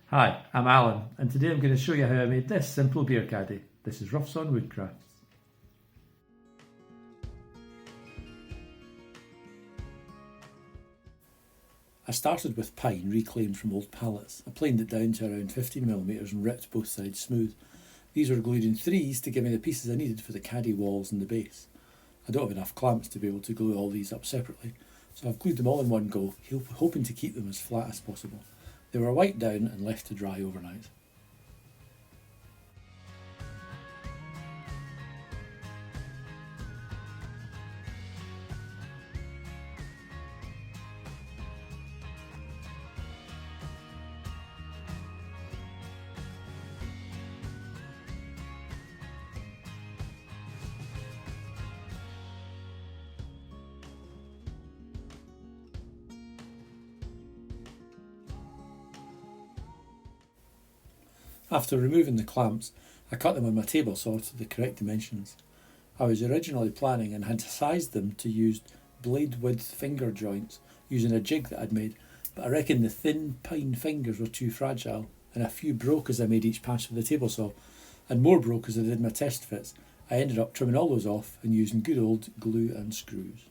Hi, I'm Alan, and today I'm going to show you how I made this simple beer caddy. This is Roughs on Woodcrafts. I started with pine reclaimed from old pallets. I planed it down to around 15mm and ripped both sides smooth. These were glued in threes to give me the pieces I needed for the caddy walls and the base. I don't have enough clamps to be able to glue all these up separately, so I've glued them all in one go, hoping to keep them as flat as possible. They were wiped down and left to dry overnight. After removing the clamps, I cut them on my table saw to the correct dimensions. I was originally planning and had sized them to use blade width finger joints using a jig that I'd made, but I reckon the thin pine fingers were too fragile, and a few broke as I made each pass with the table saw, and more broke as I did my test fits. I ended up trimming all those off and using good old glue and screws.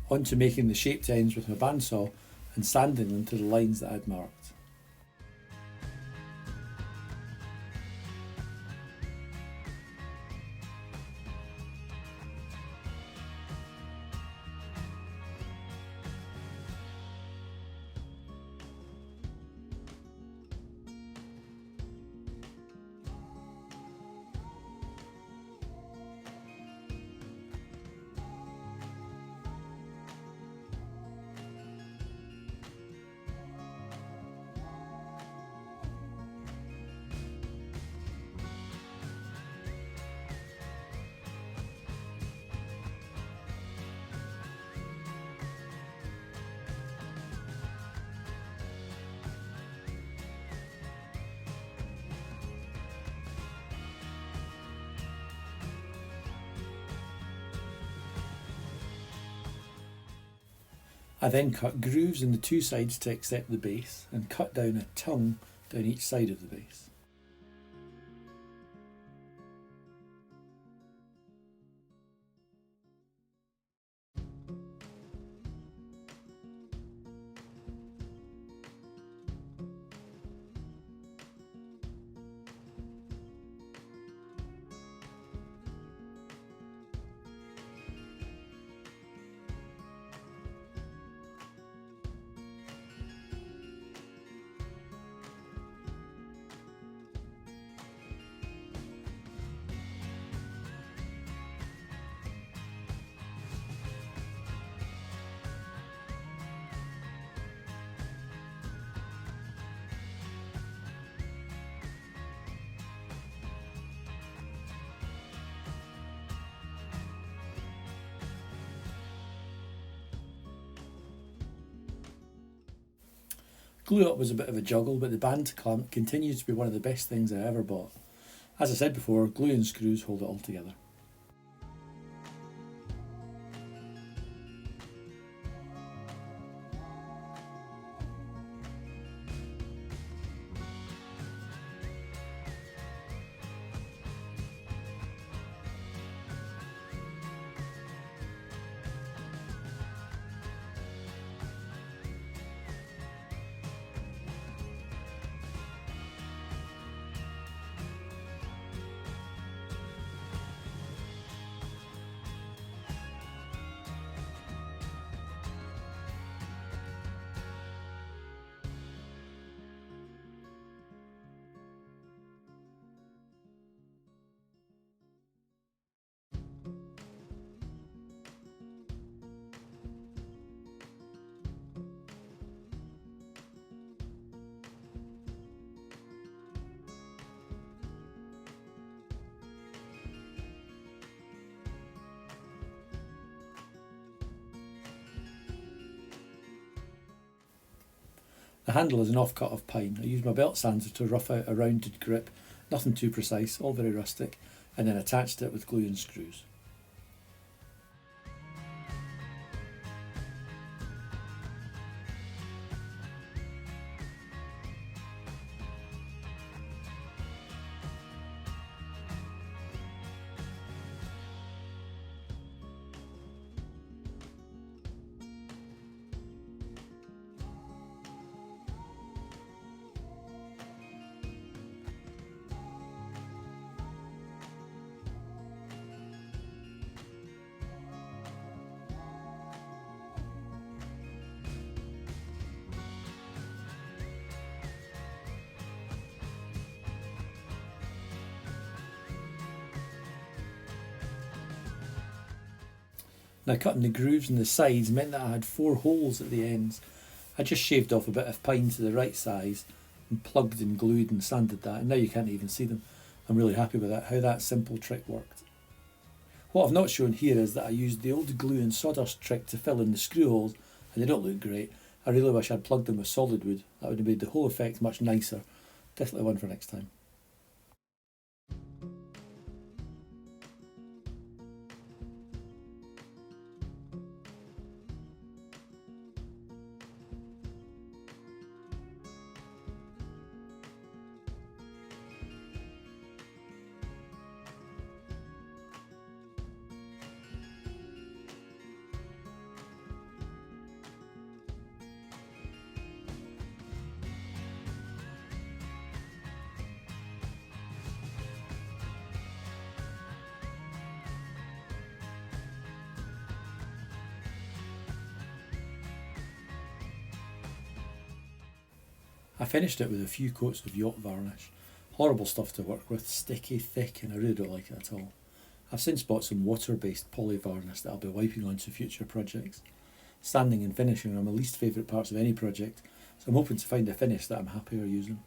On to making the shaped ends with my bandsaw and sanding them to the lines that I'd marked. I then cut grooves in the two sides to accept the base and cut down a tongue down each side of the base. Glue up was a bit of a juggle, but the band clamp continues to be one of the best things I ever bought. As I said before, glue and screws hold it all together. The handle is an offcut of pine. I used my belt sander to rough out a rounded grip, nothing too precise, all very rustic, and then attached it with glue and screws. Now, cutting the grooves in the sides meant that I had 4 holes at the ends. I just shaved off a bit of pine to the right size and plugged and glued and sanded that, and now you can't even see them. I'm really happy with that, how that simple trick worked. What I've not shown here is that I used the old glue and sawdust trick to fill in the screw holes, and they don't look great. I really wish I'd plugged them with solid wood. That would have made the whole effect much nicer. Definitely one for next time. I finished it with a few coats of yacht varnish. Horrible stuff to work with, sticky, thick, and I really don't like it at all. I've since bought some water-based poly varnish that I'll be wiping onto future projects. Sanding and finishing are my least favourite parts of any project, so I'm hoping to find a finish that I'm happier using.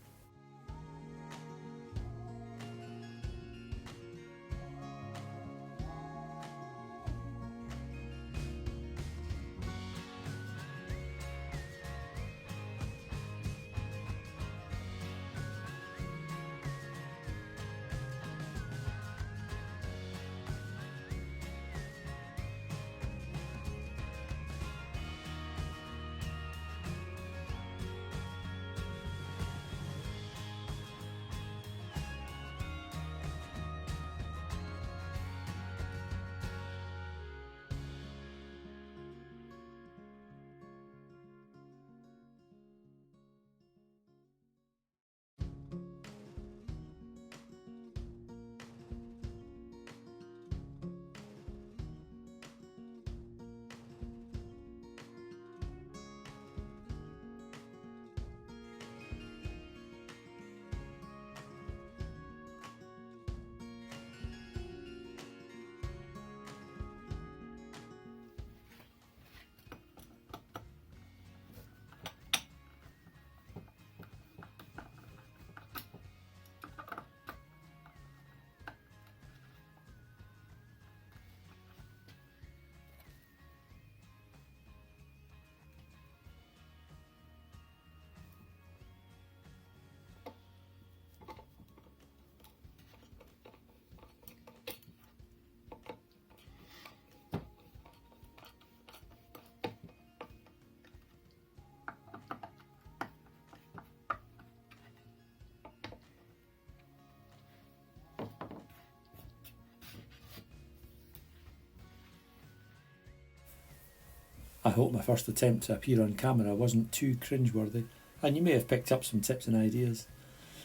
I hope my first attempt to appear on camera wasn't too cringeworthy, and you may have picked up some tips and ideas.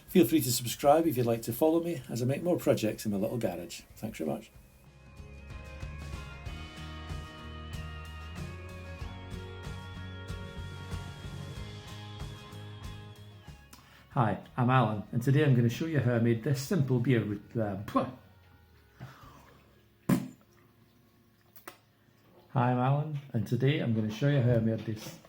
Feel free to subscribe if you'd like to follow me as I make more projects in my little garage. Thanks very much. Hi, I'm Alan, and today I'm going to show you how I made this simple beer with Hi, I'm Alan, and today I'm going to show you how I made this.